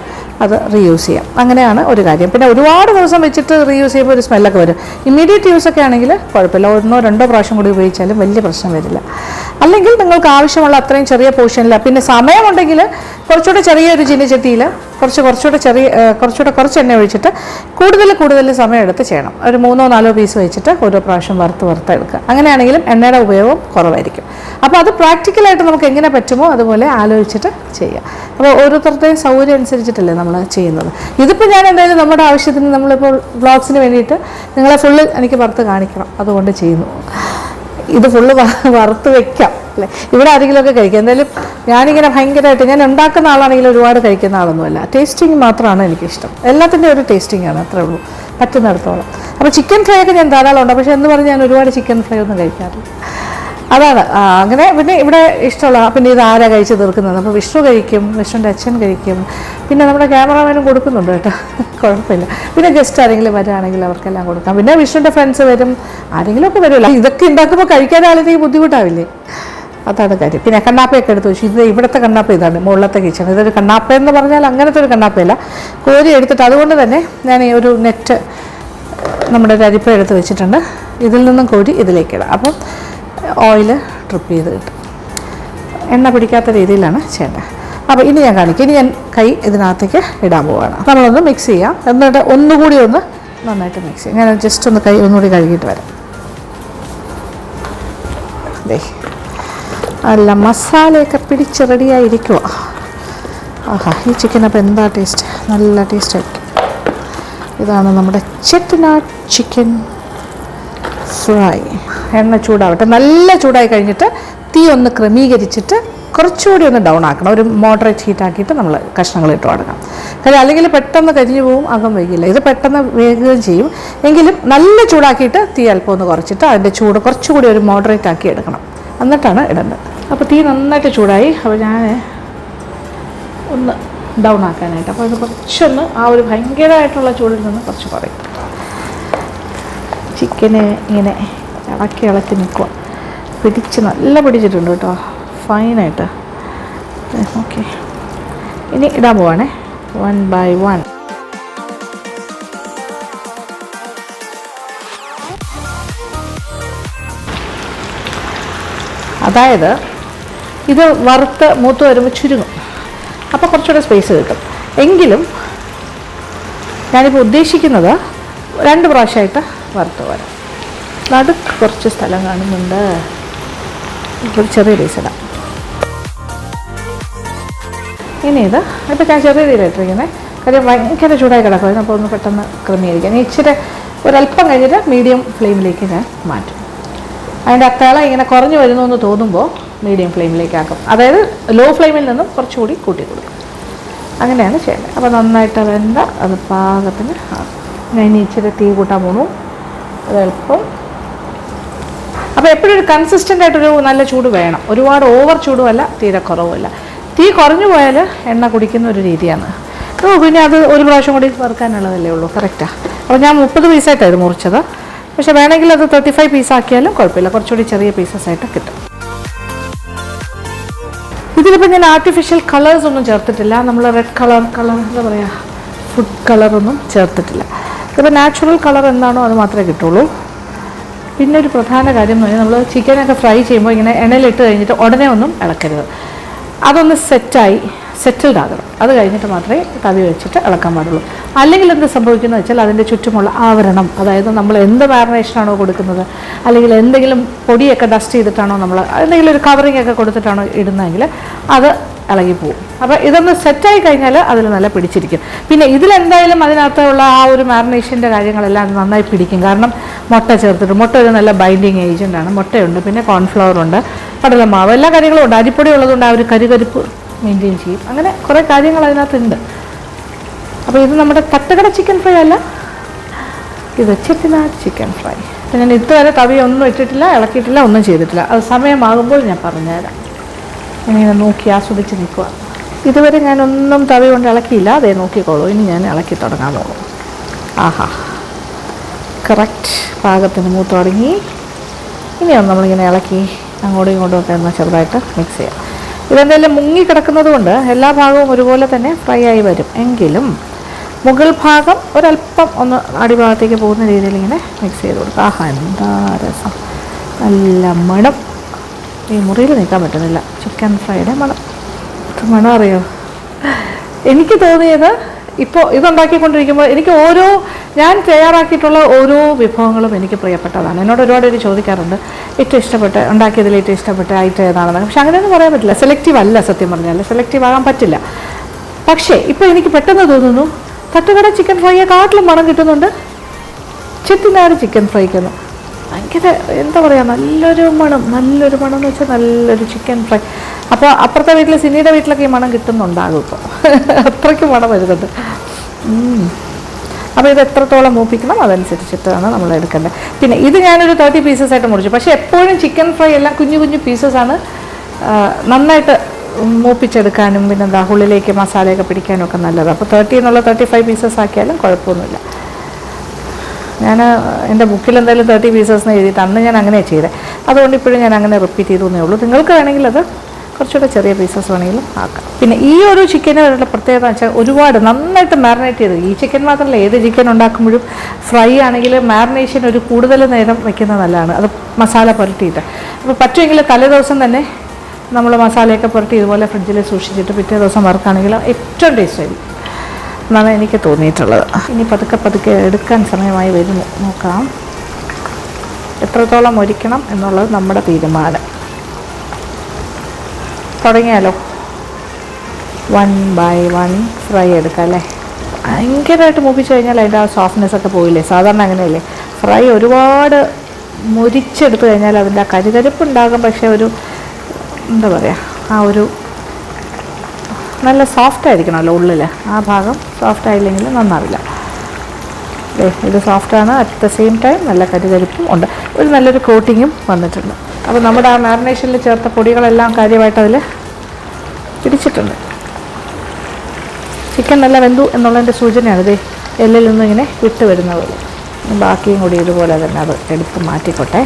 അത് റീയൂസ് ചെയ്യാം. അങ്ങനെയാണ് ഒരു കാര്യം. പിന്നെ ഒരുപാട് ദിവസം വെച്ചിട്ട് റീയൂസ് ചെയ്യുമ്പോൾ ഒരു സ്മെല്ലൊക്കെ വരും. ഇമ്മീഡിയറ്റ് യൂസൊക്കെ ആണെങ്കിൽ കുഴപ്പമില്ല, 1-2 പ്രാവശ്യം കൂടി ഉപയോഗിച്ചാലും വലിയ പ്രശ്നം വരില്ല. അല്ലെങ്കിൽ നിങ്ങൾക്ക് ആവശ്യമുള്ള അത്രയും ചെറിയ പോർഷനില്ല. പിന്നെ സമയമുണ്ടെങ്കിൽ കുറച്ചുകൂടെ ചെറിയൊരു ചീനച്ചട്ടിയിൽ കുറച്ച് എണ്ണ ഒഴിച്ചിട്ട് കൂടുതൽ സമയം എടുത്ത് ചെയ്യണം. ഒരു 3-4 പീസ് വെച്ചിട്ട് ഓരോ പ്രാവശ്യം വറുത്തെടുക്കുക. അങ്ങനെയാണെങ്കിലും എണ്ണയുടെ ഉപയോഗം കുറവായിരിക്കും. അപ്പോൾ അത് പ്രാക്ടിക്കലായിട്ട് നമുക്ക് എങ്ങനെ പറ്റുമോ അതുപോലെ ആലോചിച്ചിട്ട് ചെയ്യാം. അപ്പോൾ ഓരോരുത്തരുടെയും സൗകര്യം അനുസരിച്ചിട്ടല്ലേ നമ്മൾ ചെയ്യുന്നത്. ഇതിപ്പോൾ ഞാൻ എന്തായാലും നമ്മുടെ ആവശ്യത്തിന്, നമ്മളിപ്പോൾ വ്ളോഗ്സിന് വേണ്ടിയിട്ട് നിങ്ങളെ ഫുള്ള് എനിക്ക് വറുത്ത് കാണിക്കണം, അതുകൊണ്ട് ചെയ്യുന്നു. ഇത് ഫുള്ള് വറുത്ത് വെക്കാം അല്ലേ, ഇവിടെ ആരെങ്കിലുമൊക്കെ കഴിക്കുക. എന്തായാലും ഞാനിങ്ങനെ ഭയങ്കരമായിട്ട്, ഞാൻ ഉണ്ടാക്കുന്ന ആളാണെങ്കിലും ഒരുപാട് കഴിക്കുന്ന ആളൊന്നുമല്ല. ടേസ്റ്റിങ് മാത്രമാണ് എനിക്കിഷ്ടം. എല്ലാത്തിൻ്റെ ഒരു ടേസ്റ്റിംഗ് ആണ്, അത്രേ ഉള്ളൂ, പറ്റുന്നിടത്തോളം. അപ്പോൾ ചിക്കൻ ഫ്രൈ ഒക്കെ ഞാൻ ധാരാളം ഉണ്ട്, പക്ഷേ എന്ന് പറഞ്ഞ് ഞാൻ ഒരുപാട് ചിക്കൻ ഫ്രൈ ഒന്നും കഴിക്കാറില്ല. അതാണ് അങ്ങനെ. പിന്നെ ഇവിടെ ഇഷ്ടമുള്ള, പിന്നെ ഇത് ആരാ കഴിച്ച് തീർക്കുന്നത്? അപ്പോൾ വിഷ്ണു കഴിക്കും, വിഷ്ണുവിൻ്റെ അച്ഛൻ കഴിക്കും, പിന്നെ നമ്മുടെ ക്യാമറാമാനും കൊടുക്കുന്നുണ്ട് കേട്ടോ, കുഴപ്പമില്ല. പിന്നെ ഗസ്റ്റ് ആരെങ്കിലും വരികയാണെങ്കിൽ അവർക്കെല്ലാം കൊടുക്കാം. പിന്നെ വിഷ്ണുവിൻ്റെ ഫ്രണ്ട്സ് വരും, ആരെങ്കിലുമൊക്കെ വരുമല്ലോ. ഇതൊക്കെ ഉണ്ടാക്കുമ്പോൾ കഴിക്കാൻ ആളെനിക്ക് ബുദ്ധിമുട്ടാവില്ലേ, അതാണ് കാര്യം. പിന്നെ കണ്ണാപ്പയൊക്കെ എടുത്ത് വെച്ചു. ഇത് ഇവിടുത്തെ കണ്ണാപ്പ ഇതാണ്, മുകളിലത്തെ കിച്ചൺ. ഇതൊരു കണ്ണാപ്പ എന്ന് പറഞ്ഞാൽ അങ്ങനത്തെ ഒരു കണ്ണാപ്പയല്ല, കോരി എടുത്തിട്ട്. അതുകൊണ്ട് തന്നെ ഞാൻ ഈ ഒരു നെറ്റ്, നമ്മുടെ ഒരു അരിപ്പ എടുത്ത് വെച്ചിട്ടുണ്ട്. ഇതിൽ നിന്നും കോരി ഇതിലേക്കിടാം. അപ്പം ഓയിൽ ട്രിപ്പ് ചെയ്ത് കിട്ടും. എണ്ണ പിടിക്കാത്ത രീതിയിലാണ് ചെയ്യേണ്ടത്. അപ്പോൾ ഇനി ഞാൻ കാണിക്കും. ഇനി ഞാൻ കൈ ഇതിനകത്തേക്ക് ഇടാൻ പോവുകയാണ്. നമ്മളൊന്ന് മിക്സ് ചെയ്യാം, എന്നിട്ട് ഒന്നുകൂടി ഒന്ന് നന്നായിട്ട് മിക്സ് ചെയ്യാം. ഞാൻ ജസ്റ്റ് ഒന്ന് കൈ ഒന്നുകൂടി കഴുകിയിട്ട് വരാം. അതെ, അല്ല മസാലയൊക്കെ പിടിച്ച് റെഡിയായിരിക്കുക. ആഹാ, ഈ ചിക്കൻ അപ്പോൾ എന്താ ടേസ്റ്റ്, നല്ല ടേസ്റ്റ് ആയിരിക്കും. ഇതാണ് നമ്മുടെ ചെട്ടിനാട് ചിക്കൻ ഫ്രൈ. എണ്ണ ചൂടാവട്ടെ, നല്ല ചൂടായി കഴിഞ്ഞിട്ട് തീ ഒന്ന് ക്രമീകരിച്ചിട്ട് കുറച്ചുകൂടി ഒന്ന് ഡൗൺ ആക്കണം. ഒരു മോഡറേറ്റ് ഹീറ്റാക്കിയിട്ട് നമ്മൾ കഷ്ണങ്ങൾ ഇട്ട് കൊടുക്കണം. കാര്യം അല്ലെങ്കിൽ പെട്ടെന്ന് കരിഞ്ഞു പോവും, അകം വൈകില്ല. ഇത് പെട്ടെന്ന് വേഗം ചെയ്യും. എങ്കിലും നല്ല ചൂടാക്കിയിട്ട് തീ അല്പം ഒന്ന് കുറച്ചിട്ട് അതിൻ്റെ ചൂട് കുറച്ചുകൂടി ഒരു മോഡറേറ്റ് ആക്കി എടുക്കണം, എന്നിട്ടാണ് ഇടേണ്ടത്. അപ്പോൾ തീ നന്നായിട്ട് ചൂടായി. അപ്പോൾ ഞാൻ ഒന്ന് ഡൗൺ ആക്കാനായിട്ട്, അപ്പോൾ ഇത് കുറച്ചൊന്ന് ആ ഒരു ഭയങ്കരമായിട്ടുള്ള ചൂടിൽ നിന്ന് കുറച്ച് കുറയും. ചിക്കന് ഇങ്ങനെ ഇളക്കി നിൽക്കുക. നല്ല പിടിച്ചിട്ടുണ്ട് കേട്ടോ, ഫൈനായിട്ട്. ഓക്കെ, ഇനി ഇടാൻ പോവാണേ 1 by 1. അതായത് ഇത് വറുത്ത് മൂത്ത് വരുമ്പോൾ ചുരുങ്ങും, അപ്പോൾ കുറച്ചുകൂടെ സ്പേസ് കിട്ടും. എങ്കിലും ഞാനിപ്പോൾ ഉദ്ദേശിക്കുന്നത് 2 പ്രാവശ്യമായിട്ട് വറുത്ത് വരാം. നടുക്ക് കുറച്ച് സ്ഥലം കാണുന്നുണ്ട്, ഇപ്പോൾ ചെറിയ പീസ് ഇടാം. ഇനി ഇത് ഇപ്പോൾ ഞാൻ ചെറിയ രീതിയിലിട്ടിരിക്കുന്നത്, കാര്യം ഭയങ്കര ചൂടായി കിടക്കും. അപ്പോൾ ഒന്ന് പെട്ടെന്ന് ക്രമീകരിക്കാം. ഇച്ചിരി ഒരല്പം കഴിഞ്ഞിട്ട് മീഡിയം ഫ്ലെയിമിലേക്ക് ഞാൻ മാറ്റും. അതിൻ്റെ അത്താള ഇങ്ങനെ കുറഞ്ഞു വരുന്നു എന്ന് തോന്നുമ്പോൾ മീഡിയം ഫ്ലെയിമിലേക്കാക്കും. അതായത് ലോ ഫ്ലെയിമിൽ നിന്നും കുറച്ചുകൂടി കൂട്ടി കൊടുക്കും. അങ്ങനെയാണ് ചെയ്യേണ്ടത്. അപ്പോൾ നന്നായിട്ട് വെന്ത അത് പാകത്തിന്. ഞാൻ ഇനി ഇച്ചിരി തീ കൂട്ടാൻ പോകുന്നു, അതെളുപ്പം. അപ്പോൾ എപ്പോഴും ഒരു കൺസിസ്റ്റൻ്റ് ആയിട്ടൊരു നല്ല ചൂട് വേണം. ഒരുപാട് ഓവർ ചൂടുമല്ല, തീരെ കുറവുമല്ല. തീ കുറഞ്ഞു പോയാൽ എണ്ണ കുടിക്കുന്ന ഒരു രീതിയാണ്. പിന്നെ അത് ഒരു പ്രാവശ്യം കൂടി വറുക്കാനുള്ളതല്ലേ ഉള്ളൂ. കറക്റ്റാണ്. അപ്പോൾ ഞാൻ 30 പീസായിട്ടാണ് ഇത് മുറിച്ചത്. പക്ഷെ വേണമെങ്കിൽ അത് 35 പീസാക്കിയാലും കുഴപ്പമില്ല, കുറച്ചുകൂടി ചെറിയ പീസസായിട്ട് കിട്ടും. ഇതിലിപ്പോൾ ഞാൻ ആർട്ടിഫിഷ്യൽ കളേഴ്സ് ഒന്നും ചേർത്തിട്ടില്ല. നമ്മൾ റെഡ് കളർ എന്താ പറയുക, ഫുഡ് കളറൊന്നും ചേർത്തിട്ടില്ല. ഇപ്പോൾ നാച്ചുറൽ കളർ എന്താണോ അത് മാത്രമേ കിട്ടുള്ളൂ. പിന്നെ ഒരു പ്രധാന കാര്യം എന്ന് പറഞ്ഞാൽ, നമ്മൾ ചിക്കനൊക്കെ ഫ്രൈ ചെയ്യുമ്പോൾ ഇങ്ങനെ എണ്ണയിലിട്ട് കഴിഞ്ഞിട്ട് ഉടനെ ഒന്നും ഇളക്കരുത്. അതൊന്ന് സെറ്റിൽഡ് ആകണം. അത് കഴിഞ്ഞിട്ട് മാത്രമേ തവി വെച്ചിട്ട് ഇളക്കാൻ പാടുള്ളൂ. അല്ലെങ്കിൽ എന്ത് സംഭവിക്കുന്നത് വെച്ചാൽ അതിൻ്റെ ചുറ്റുമുള്ള ആവരണം, അതായത് നമ്മൾ എന്ത് മാരിനേഷനാണോ കൊടുക്കുന്നത്, അല്ലെങ്കിൽ എന്തെങ്കിലും പൊടിയൊക്കെ ഡസ്റ്റ് ചെയ്തിട്ടാണോ നമ്മൾ എന്തെങ്കിലും ഒരു കവറിങ് ഒക്കെ കൊടുത്തിട്ടാണോ ഇടുന്നതെങ്കിൽ അത് ഇളകിപ്പോവും. അപ്പോൾ ഇതൊന്ന് സെറ്റായി കഴിഞ്ഞാൽ അതിൽ നല്ല പിടിച്ചിരിക്കും. പിന്നെ ഇതിലെന്തായാലും അതിനകത്തുള്ള ആ ഒരു മാരിനേഷൻ്റെ കാര്യങ്ങളെല്ലാം നന്നായി പിടിക്കും. കാരണം മുട്ട ചേർത്തിട്ട്, മുട്ട ഒരു നല്ല ബൈൻഡിങ് ഏജൻറ്റാണ്. മുട്ടയുണ്ട്, പിന്നെ കോൺഫ്ലവർ ഉണ്ട്, കടലമാവ്, എല്ലാ കാര്യങ്ങളും ഉണ്ട്. അരിപ്പൊടി ഉള്ളതുകൊണ്ട് ആ ഒരു കരികരിപ്പ് മെയിൻറ്റെയിൻ ചെയ്യും. അങ്ങനെ കുറേ കാര്യങ്ങൾ അതിനകത്തുണ്ട്. അപ്പോൾ ഇത് നമ്മുടെ തട്ടുകട ചിക്കൻ ഫ്രൈ അല്ല, ഇത് ചെട്ടിനാട് ചിക്കൻ ഫ്രൈ. അപ്പം ഞാൻ ഇതുവരെ തവിയൊന്നും ഇട്ടിട്ടില്ല, ഇളക്കിയിട്ടില്ല, ഒന്നും ചെയ്തിട്ടില്ല. അത് സമയമാകുമ്പോൾ ഞാൻ പറഞ്ഞുതരാം. ഇങ്ങനെ നോക്കി ആസ്വദിച്ച് നിൽക്കുക. ഇതുവരെ ഞാനൊന്നും തവി കൊണ്ട് ഇളക്കിയില്ല, അതേ നോക്കിക്കോളൂ. ഇനി ഞാൻ ഇളക്കി തുടങ്ങാൻ പോകും. ആഹാ, കറക്റ്റ് പാകത്തിന് മൂത്ത് തുടങ്ങി. ഇനിയൊന്ന് നമ്മളിങ്ങനെ ഇളക്കി അങ്ങോട്ടും ഇങ്ങോട്ടും ഒക്കെ ഒന്ന് ചെറുതായിട്ട് മിക്സ് ചെയ്യാം. ഇതെന്തായാലും മുങ്ങി കിടക്കുന്നത് കൊണ്ട് എല്ലാ ഭാഗവും ഒരുപോലെ തന്നെ ഫ്രൈ ആയി വരും. എങ്കിലും മുകൾ ഭാഗം ഒരല്പം ഒന്ന് അടിഭാഗത്തേക്ക് പോകുന്ന രീതിയിൽ ഇങ്ങനെ മിക്സ് ചെയ്ത് കൊടുക്കുക. ആഹാ, എന്താ രസം! നല്ല മണം. ഈ മുറിയിൽ നിൽക്കാൻ പറ്റുന്നില്ല. ചിക്കൻ ഫ്രൈയുടെ മണം, മണം അറിയോ? എനിക്ക് തോന്നിയത് ഇപ്പോൾ ഇതുണ്ടാക്കിക്കൊണ്ടിരിക്കുമ്പോൾ എനിക്ക് ഞാൻ തയ്യാറാക്കിയിട്ടുള്ള ഓരോ വിഭവങ്ങളും എനിക്ക് പ്രിയപ്പെട്ടതാണ്. എന്നോട് ഒരുപാട് പേര് ചോദിക്കാറുണ്ട് ഏറ്റവും ഇഷ്ടപ്പെട്ട ഉണ്ടാക്കിയതിൽ ഏറ്റവും ഇഷ്ടപ്പെട്ട ഐറ്റം ഏതാണെന്ന്. പക്ഷെ അങ്ങനെയൊന്നും പറയാൻ പറ്റില്ല. സെലക്റ്റീവ് അല്ല, സത്യം പറഞ്ഞാൽ സെലക്റ്റീവ് ആകാൻ പറ്റില്ല. പക്ഷേ ഇപ്പോൾ എനിക്ക് പെട്ടെന്ന് തോന്നുന്നു തട്ടുകട ചിക്കൻ ഫ്രൈയെക്കാട്ടിലും മണം കിട്ടുന്നുണ്ട് ചെട്ടിനാട് ചിക്കൻ ഫ്രൈക്കെന്ന്. ഭയങ്കര എന്താ പറയുക, നല്ലൊരു മണം എന്ന് വെച്ചാൽ നല്ലൊരു ചിക്കൻ ഫ്രൈ. അപ്പോൾ അപ്പുറത്തെ വീട്ടിൽ സിനിയുടെ വീട്ടിലൊക്കെ ഈ മണം കിട്ടുന്നുണ്ടാകും ഇപ്പോൾ. അത്രയ്ക്ക് മണം വരുന്നുണ്ട്. അപ്പോൾ ഇത് എത്രത്തോളം മൂപ്പിക്കണം അതനുസരിച്ചിട്ടാണ് നമ്മൾ എടുക്കേണ്ടത്. പിന്നെ ഇത് ഞാനൊരു 30 പീസസ് ആയിട്ട് മുറിച്ചു. പക്ഷേ എപ്പോഴും ചിക്കൻ ഫ്രൈ എല്ലാം കുഞ്ഞു കുഞ്ഞു പീസസാണ് നന്നായിട്ട് മൂപ്പിച്ചെടുക്കാനും പിന്നെ ഉള്ളിലേക്ക് മസാലയൊക്കെ പിടിക്കാനും ഒക്കെ നല്ലത്. അപ്പോൾ 30 എന്നുള്ള 35 പീസസ് ആക്കിയാലും കുഴപ്പമൊന്നുമില്ല. ഞാൻ എൻ്റെ ബുക്കിൽ എന്തായാലും 30 പീസസ് എന്ന് എഴുതിയിട്ട് അന്ന് ഞാൻ അങ്ങനെ ചെയ്തത്. അതുകൊണ്ട് ഇപ്പോഴും ഞാൻ അങ്ങനെ റിപ്പീറ്റ് ചെയ്തേ ഉള്ളൂ. നിങ്ങൾക്ക് വേണമെങ്കിൽ അത് കുറച്ചുകൂടെ ചെറിയ പീസസ് വേണമെങ്കിലും ആക്കാം. പിന്നെ ഈ ഒരു ചിക്കനുള്ള പ്രത്യേകത വെച്ചാൽ ഒരുപാട് നന്നായിട്ട് മാരിനേറ്റ് ചെയ്ത്, ഈ ചിക്കൻ മാത്രമല്ല ഏത് ചിക്കൻ ഉണ്ടാക്കുമ്പോഴും ഫ്രൈ ആണെങ്കിൽ മാരിനേഷൻ ഒരു കൂടുതൽ നേരം വയ്ക്കുന്നത് നല്ലതാണ്. അത് മസാല പുരട്ടിയിട്ട്. അപ്പോൾ പറ്റുമെങ്കിൽ തലേദിവസം തന്നെ നമ്മൾ മസാലയൊക്കെ പുരട്ടി ഇതുപോലെ ഫ്രിഡ്ജിൽ സൂക്ഷിച്ചിട്ട് പിറ്റേ ദിവസം വറുക്കുകയാണെങ്കിൽ ഏറ്റവും ടേസ്റ്റ് ആയിരിക്കും എന്നാണ് എനിക്ക് തോന്നിയിട്ടുള്ളത്. ഇനി പതുക്കെ എടുക്കാൻ സമയമായി വരുന്നു. നോക്കാം എത്രത്തോളം ഒരിക്കണം എന്നുള്ളത് നമ്മുടെ തീരുമാനം. തുടങ്ങിയാലോ? 1 by 1 ഫ്രൈ എടുക്കാം അല്ലേ? ഭയങ്കരമായിട്ട് മൂപ്പിച്ച് കഴിഞ്ഞാൽ അതിൻ്റെ ആ സോഫ്റ്റ്നെസ് ഒക്കെ പോയില്ലേ? സാധാരണ അങ്ങനെയല്ലേ ഫ്രൈ ഒരുപാട് മുരിച്ചെടുത്ത് കഴിഞ്ഞാൽ അതിൻ്റെ ആ കരികരിപ്പ് ഉണ്ടാകും. പക്ഷേ ഒരു എന്താ പറയുക, ആ ഒരു നല്ല സോഫ്റ്റ് ആയിരിക്കണമല്ലോ ഉള്ളിൽ. ആ ഭാഗം സോഫ്റ്റ് ആയില്ലെങ്കിൽ നന്നാവില്ല. ഇത് സോഫ്റ്റാണ്, അറ്റ് ദ സെയിം ടൈം നല്ല കരികരിപ്പും ഉണ്ട്, ഒരു നല്ലൊരു കോട്ടിങ്ങും വന്നിട്ടുണ്ട്. അപ്പോൾ നമ്മുടെ ആ മാരിനേഷനിൽ ചേർത്ത പൊടികളെല്ലാം കാര്യമായിട്ട് അതിൽ പിടിച്ചിട്ടുണ്ട്. ചിക്കൻ നല്ല വെന്തു എന്നുള്ളതിൻ്റെ സൂചനയാണ് ഇത് എല്ലിൽ നിന്ന് ഇങ്ങനെ വിട്ട് വരുന്ന പോലെ. ബാക്കിയും കൂടി ഇതുപോലെ തന്നെ അത് എടുത്ത് മാറ്റിക്കോട്ടെ.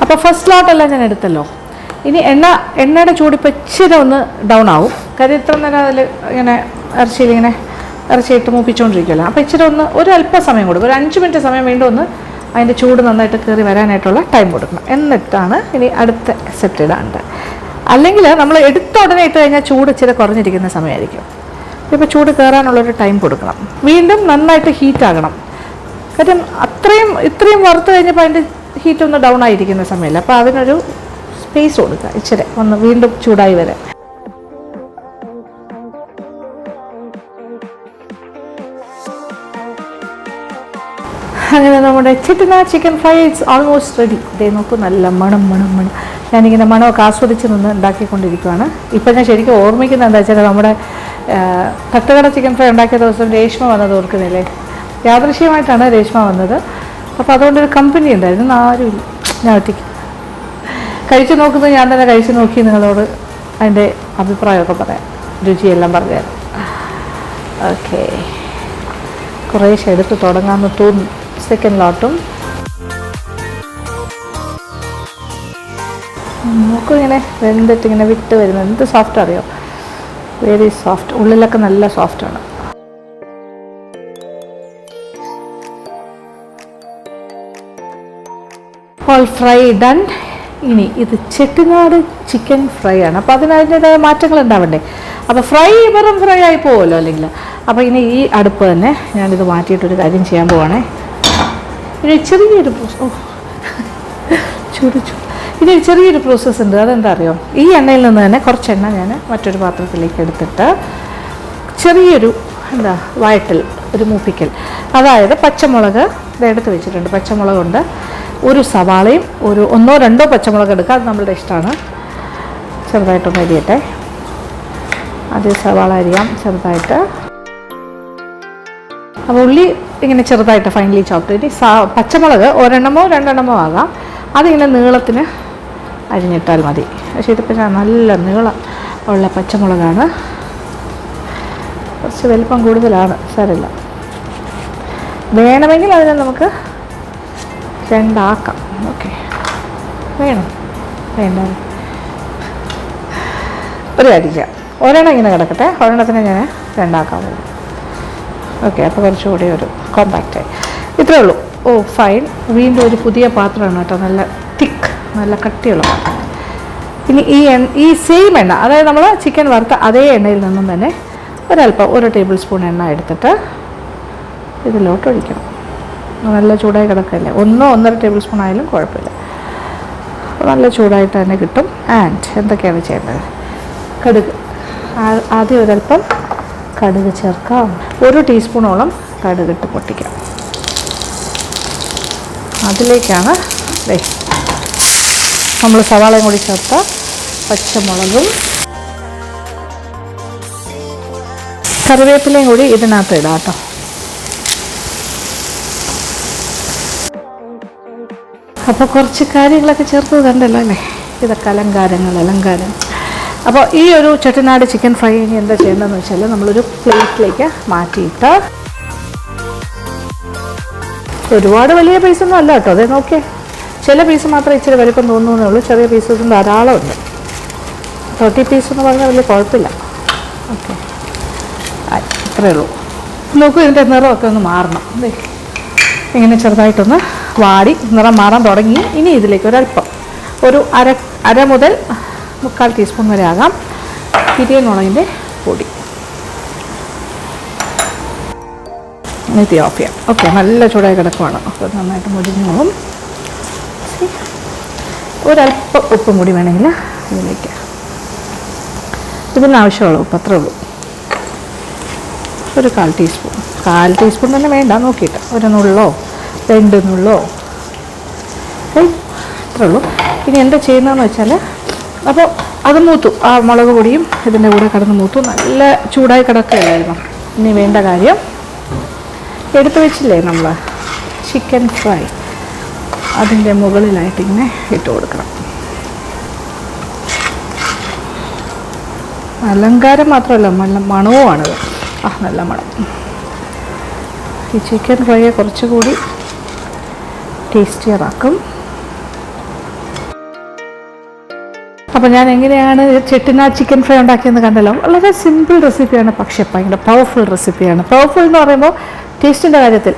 അപ്പോൾ ഫസ്റ്റ് ലോട്ടെല്ലാം ഞാൻ എടുത്തല്ലോ. ഇനി എണ്ണയുടെ ചൂടിപ്പോൾ ഇച്ചിരി ഒന്ന് ഡൗൺ ആവും. കാര്യം ഇത്ര നേരം അതിൽ ഇങ്ങനെ ഇറച്ചിയിട്ട് മൂപ്പിച്ചുകൊണ്ടിരിക്കുമല്ലോ. അപ്പോൾ ഇച്ചിരി ഒരു അല്പസമയം കൊടുക്കും, ഒരു 5 മിനിറ്റ് സമയം വീണ്ടും ഒന്ന് അതിൻ്റെ ചൂട് നന്നായിട്ട് കയറി വരാനായിട്ടുള്ള ടൈം കൊടുക്കണം. എന്നിട്ടാണ് ഇനി അടുത്ത സെറ്റ് ഇടാണ്ട്. അല്ലെങ്കിൽ നമ്മൾ എടുത്ത ഉടനെ ഇട്ട് കഴിഞ്ഞാൽ ചൂട് ഇച്ചിരി കുറഞ്ഞിരിക്കുന്ന സമയമായിരിക്കും. ഇപ്പോൾ ചൂട് കയറാനുള്ളൊരു ടൈം കൊടുക്കണം. വീണ്ടും നന്നായിട്ട് ഹീറ്റാകണം. കാര്യം ഇത്രയും വറുത്ത് കഴിഞ്ഞപ്പോൾ അതിൻ്റെ ഹീറ്റ് ഒന്ന് ഡൗൺ ആയിരിക്കുന്ന സമയമല്ല. അപ്പോൾ അതിനൊരു സ്പേസ് കൊടുക്കുക, ഇച്ചിരി ഒന്ന് വീണ്ടും ചൂടായി വരാൻ. അങ്ങനെ നമ്മുടെ Chettinad chicken fry it's almost ready. ഇതേ നോക്കൂ, നല്ല മണം. ഞാനിങ്ങനെ മണമൊക്കെ ആസ്വദിച്ച് നിന്ന് ഉണ്ടാക്കിക്കൊണ്ടിരിക്കുകയാണ്. ഇപ്പം ഞാൻ ശരിക്കും ഓർമ്മിക്കുന്നത് എന്താ വെച്ചാൽ നമ്മുടെ തട്ടുകട ചിക്കൻ ഫ്രൈ ഉണ്ടാക്കിയ ദിവസം രേഷ്മ വന്നത് ഓർക്കുന്നില്ലേ? യാദൃശ്യമായിട്ടാണ് രേഷ്മ വന്നത്. അപ്പോൾ അതുകൊണ്ടൊരു കമ്പനി ഉണ്ടായിരുന്നു. ആരുമില്ല, ഞാൻ ഒറ്റയ്ക്ക് കഴിച്ചു നോക്കുന്നത്. ഞാൻ തന്നെ കഴിച്ചു നോക്കി നിങ്ങളോട് അതിൻ്റെ അഭിപ്രായമൊക്കെ പറയാം, രുചിയെല്ലാം പറഞ്ഞുതരാം. ഓക്കെ, കുറേശ്ശെ എടുത്ത് തുടങ്ങാമെന്ന് തോന്നുന്നു. സെക്കൻഡ് ലോട്ടും നോക്കും, ഇങ്ങനെ വെന്തിട്ട് ഇങ്ങനെ വിട്ട് വരുന്നത് എന്ത് സോഫ്റ്റ് അറിയോ? വെരി സോഫ്റ്റ്, ഉള്ളിലൊക്കെ നല്ല സോഫ്റ്റാണ്. All fry done. ഇനി ഇത് ചെട്ടിനാട് ചിക്കൻ ഫ്രൈ ആണ്. അപ്പോൾ അതിൻ്റെതായ മാറ്റങ്ങൾ ഉണ്ടാവണ്ടേ? അപ്പോൾ വെറും ഫ്രൈ ആയി പോകുമല്ലോ അല്ലെങ്കിൽ. അപ്പോൾ ഇനി ഈ അടുപ്പ് തന്നെ ഞാനിത് മാറ്റിയിട്ടൊരു കാര്യം ചെയ്യാൻ പോവാണേ. ഇനി ചെറിയൊരു ഇനി ചെറിയൊരു പ്രോസസ്സ് ഉണ്ട്. അതെന്താ അറിയോ? ഈ എണ്ണയിൽ നിന്ന് തന്നെ കുറച്ച് എണ്ണ ഞാൻ മറ്റൊരു പാത്രത്തിലേക്ക് എടുത്തിട്ട് ചെറിയൊരു എന്താ വഴറ്റൽ, ഒരു മൂപ്പിക്കൽ. അതായത് പച്ചമുളക് ഇതെടുത്ത് വെച്ചിട്ടുണ്ട്, പച്ചമുളകുണ്ട്, ഒരു സവാളയും ഒരു 1-2 പച്ചമുളക് എടുക്കുക, അത് നമ്മളുടെ ഇഷ്ടമാണ്. ചെറുതായിട്ടൊന്ന് അരിയട്ടെ. ആദ്യം സവാള അരിയാം ചെറുതായിട്ട്. അപ്പോൾ ഉള്ളി ഇങ്ങനെ ചെറുതായിട്ട് ഫൈനലി ചോപ്റ്റ് ചെയ്ത് പച്ചമുളക് 1-2 ആകാം, അതിങ്ങനെ നീളത്തിന് അരിഞ്ഞിട്ടാൽ മതി. പക്ഷേ ഇതിപ്പോൾ നല്ല നീളം ഉള്ള പച്ചമുളകാണ്, കുറച്ച് വലിപ്പം കൂടുതലാണ്, സാരമില്ല. വേണമെങ്കിൽ അതിനെ നമുക്ക് 2 ആക്കാം. ഓക്കെ, വേണം വേണ്ട ഒരു കാര്യം ചെയ്യാം, ഒരെണ്ണം ഇങ്ങനെ കിടക്കട്ടെ, ഒരെണ്ണത്തിന് ഞാൻ 2 ആക്കാൻ പോകും. ഓക്കെ, അപ്പോൾ കുറച്ചുകൂടി ഒരു കോമ്പാക്റ്റായി. ഇത്രയേ ഉള്ളൂ. Oh fine. വീണ്ടും ഒരു പുതിയ പാത്രമാണ് കേട്ടോ, നല്ല തിക്ക്, നല്ല കട്ടിയുള്ള പാത്രം. ഇനി ഈ സെയിം എണ്ണ, അതായത് നമ്മൾ ചിക്കൻ വറുത്ത അതേ എണ്ണയിൽ നിന്നും തന്നെ ഒരല്പം 1 ടേബിൾ സ്പൂൺ എണ്ണ എടുത്തിട്ട് ഇതിലോട്ട് ഒഴിക്കണം. നല്ല ചൂടായി കിടക്കല്ലേ, 1-1.5 ടേബിൾ സ്പൂൺ ആയാലും കുഴപ്പമില്ല, നല്ല ചൂടായിട്ട് തന്നെ കിട്ടും. ആൻഡ് എന്തൊക്കെയാണ് ചെയ്യേണ്ടത്? കടുക്, ആദ്യം ഒരല്പം കടുക് ചേർക്കാം. 1 ടീസ്പൂണോളം കടുകിട്ട് പൊട്ടിക്കാം. അതിലേക്കാണ് നമ്മൾ സവാളയും കൂടി ചേർത്ത പച്ചമുളകും കറിവേപ്പിലയും കൂടി ഇതിനകത്ത് ഇടാം കേട്ടോ. അപ്പോൾ കുറച്ച് കാര്യങ്ങളൊക്കെ ചേർത്ത് കണ്ടല്ലോ അല്ലേ, ഇതൊക്കെ അലങ്കാരം. അപ്പോൾ ഈ ഒരു ചെട്ടിനാട് ചിക്കൻ ഫ്രൈ ഇനി എന്താ ചെയ്യേണ്ടതെന്ന് വെച്ചാൽ, നമ്മളൊരു പ്ലേറ്റിലേക്ക് മാറ്റിയിട്ട്, ഒരുപാട് വലിയ പീസൊന്നും അല്ല കേട്ടോ, അതേ നോക്കിയേ, ചില പീസ് മാത്രമേ ഇച്ചിരി വലിപ്പം തോന്നുന്നേ ഉള്ളൂ, ചെറിയ പീസസും ധാരാളം ഉണ്ട്. 30 പീസ് എന്ന് പറഞ്ഞാൽ വലിയ കുഴപ്പമില്ല. ഓക്കെ, ഇത്രയേ ഉള്ളൂ. നോക്കൂ, ഇതിൻ്റെ നിറമൊക്കെ ഒന്ന് മാറണം. ഇങ്ങനെ ചെറുതായിട്ടൊന്ന് വാടി നിറം മാറാൻ തുടങ്ങി. ഇനി ഇതിലേക്ക് ഒരല്പം, ഒരു അര മുതൽ 3/4 ടീസ്പൂൺ വരെ ആകാം കുരുമുളകിൻ്റെ പൊടി. ഇത് ഓഫ് ചെയ്യാം. ഓക്കെ, നല്ല ചൂടായി കിടക്കുവാണ്, അപ്പോൾ നന്നായിട്ട് മുരിഞ്ഞോളും. ഒരല്പം ഉപ്പും കൂടി വേണമെങ്കിൽ ഇതിലേക്ക്, ഇതിന് ആവശ്യമുള്ള ഉപ്പ് അത്രേ ഉള്ളൂ. ഒരു 1/4 ടീസ്പൂൺ, 1/4 ടീസ്പൂൺ തന്നെ വേണ്ട, നോക്കിയിട്ട് 1 നുള്ളോ 2 നുള്ളോ, ഇത്രേ ഉള്ളൂ. ഇനി എന്താ ചെയ്യുന്നതെന്ന് വെച്ചാൽ, അപ്പോൾ അത് മൂത്തു, ആ മുളക് പൊടിയും ഇതിൻ്റെ കൂടെ കിടന്ന് മൂത്തു, നല്ല ചൂടായി കിടക്കുകയായിരുന്നു. ഇനി വേണ്ട കാര്യം, എടുത്തു വെച്ചില്ലേ നമ്മൾ ചിക്കൻ ഫ്രൈ, അതിൻ്റെ മുകളിലായിട്ട് ഇങ്ങനെ ഇട്ട് കൊടുക്കണം. അലങ്കാരം മാത്രമല്ല, നല്ല മണവുമാണിത്. നല്ല മണം. ഈ ചിക്കൻ ഫ്രൈയെ കുറച്ചുകൂടി ടേസ്റ്റിയറാക്കും. അപ്പോൾ ഞാൻ എങ്ങനെയാണ് ചെട്ടിനാട് ചിക്കൻ ഫ്രൈ ഉണ്ടാക്കിയെന്ന് കണ്ടല്ലോ. വളരെ സിമ്പിൾ റെസിപ്പിയാണ്, പക്ഷേ ഭയങ്കര പവർഫുൾ റെസിപ്പിയാണ്. പവർഫുൾ എന്ന് പറയുമ്പോൾ ടേസ്റ്റിൻ്റെ കാര്യത്തിൽ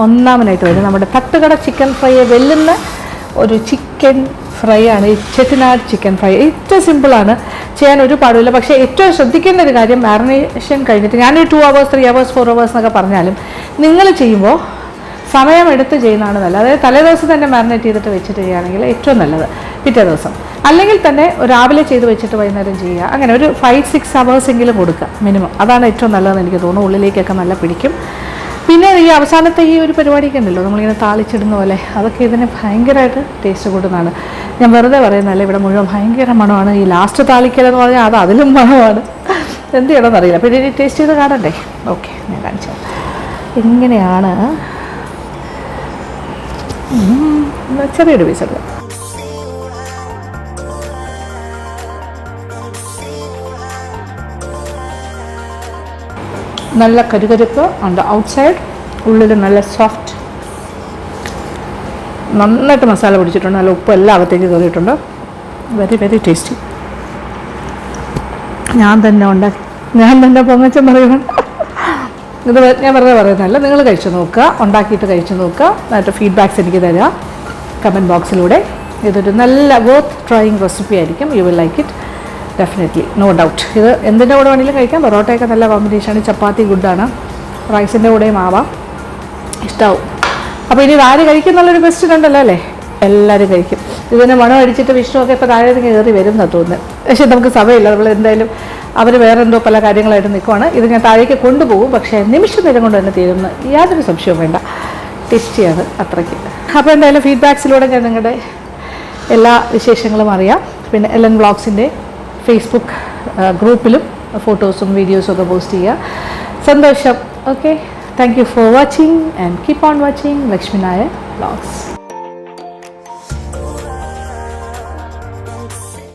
ഒന്നാമനായിട്ട് വരും. നമ്മുടെ തട്ടുകട ചിക്കൻ ഫ്രൈയെ വെല്ലുന്ന ഒരു ചിക്കൻ ഫ്രൈ ആണ് ഈ ചെട്ടിനാട് ചിക്കൻ ഫ്രൈ. ഏറ്റവും സിമ്പിളാണ്, ചെയ്യാൻ ഒരു പാടില്ല. പക്ഷേ ഏറ്റവും ശ്രദ്ധിക്കേണ്ട ഒരു കാര്യം, മാരിനേഷൻ കഴിഞ്ഞിട്ട്, ഞാനൊരു 2 hours 3 hours 4 hours എന്നൊക്കെ പറഞ്ഞാലും നിങ്ങൾ ചെയ്യുമ്പോൾ സമയമെടുത്ത് ചെയ്യുന്നതാണ് നല്ലത്. അതായത് തലേദിവസം തന്നെ മാരിനേറ്റ് ചെയ്തിട്ട് വെച്ചിട്ട് ചെയ്യുകയാണെങ്കിൽ ഏറ്റവും നല്ലത്. പിറ്റേ ദിവസം അല്ലെങ്കിൽ തന്നെ രാവിലെ ചെയ്ത് വെച്ചിട്ട് വൈകുന്നേരം ചെയ്യുക. അങ്ങനെ ഒരു 5-6 hours എങ്കിലും കൊടുക്കുക മിനിമം. അതാണ് ഏറ്റവും നല്ലതെന്ന് എനിക്ക് തോന്നുന്നു. ഉള്ളിലേക്കൊക്കെ നല്ല പിടിക്കും. പിന്നെ ഈ അവസാനത്തെ ഈ ഒരു പരിപാടിയൊക്കെ ഉണ്ടല്ലോ, നമ്മളിങ്ങനെ താളിച്ചിടുന്ന പോലെ, അതൊക്കെ ഇതിന് ഭയങ്കരമായിട്ട് ടേസ്റ്റ് കൂടുന്നതാണ്. ഞാൻ വെറുതെ പറയുന്നതല്ല, ഇവിടെ മുഴുവൻ ഭയങ്കര മണമാണ്. ഈ ലാസ്റ്റ് താളിക്കലെന്ന് പറഞ്ഞാൽ അത് അതിലും മണമാണ്. എന്ത് ചെയ്യണമെന്ന് അറിയില്ല. പിന്നെ ഇനി ടേസ്റ്റ് ചെയ്ത് കാണണ്ടേ? ഓക്കെ, ഞാൻ കാണിച്ചാൽ എങ്ങനെയാണ്. ചെറിയൊരു പീസ് എടുക്കാം. നല്ല കരുകരുപ്പ് ഉണ്ട് ഔട്ട്സൈഡ്, ഉള്ളിൽ നല്ല സോഫ്റ്റ്. നന്നായിട്ട് മസാല പിടിച്ചിട്ടുണ്ട്, നല്ല ഉപ്പ് എല്ലാം അകത്തേക്ക് കയറിയിട്ടുണ്ട്. Very very tasty. ഞാൻ തന്നെ പൊങ്ങച്ചം പറയുന്നു. ഇത് ഞാൻ വെറുതെ പറയുന്നതല്ല, നിങ്ങൾ കഴിച്ചു നോക്കുക, ഉണ്ടാക്കിയിട്ട് കഴിച്ചു നോക്കുക, എന്നിട്ട് ഫീഡ്ബാക്ക്സ് എനിക്ക് തരിക കമൻറ്റ് ബോക്സിലൂടെ. ഇതൊരു നല്ല വർത്ത് ട്രൈയിങ് റെസിപ്പി ആയിരിക്കും. You will like it definitely, no doubt. ഇത് എന്തിൻ്റെ കൂടെ വേണമെങ്കിലും കഴിക്കാം. പൊറോട്ടയൊക്കെ നല്ല കോമ്പിനേഷനാണ്. ചപ്പാത്തി ഗുഡാണ്, റൈസിൻ്റെ കൂടെയും ആവാം, ഇഷ്ടമാവും. അപ്പോൾ ഇനി ആര് കഴിക്കും എന്നുള്ളൊരു ക്വസ്റ്റ്യൻ ഉണ്ടല്ലോ അല്ലേ? എല്ലാവരും കഴിക്കും. ഇതിനെ മണം അടിച്ചിട്ട് വിഷ്ണുവൊക്കെ ഇപ്പോൾ താഴെ നിന്ന് കയറി വരും എന്നാണ് തോന്നുന്നത്. പക്ഷേ നമുക്ക് സമയമില്ല, നമ്മൾ എന്തായാലും അവർ വേറെ എന്തോ പല കാര്യങ്ങളായിട്ട് നിൽക്കുവാണ്. ഇത് ഞാൻ താഴേക്ക് കൊണ്ടുപോകും, പക്ഷേ നിമിഷ നേരം കൊണ്ട് തന്നെ തീരുമെന്ന് യാതൊരു സംശയവും വേണ്ട. ടേസ്റ്റിയാണ് അത്രയ്ക്ക്. അപ്പോൾ എന്തായാലും ഫീഡ്ബാക്സിലൂടെ ഞാൻ നിങ്ങളുടെ എല്ലാ വിശേഷങ്ങളും അറിയാം. പിന്നെ LN വ്ളോഗ്സിൻ്റെ ഫേസ്ബുക്ക് ഗ്രൂപ്പിലും ഫോട്ടോസും വീഡിയോസും ഒക്കെ പോസ്റ്റ് ചെയ്യുക. സന്തോഷം. Okay, thank you for watching and keep on watching Lakshmi Nair vlogs.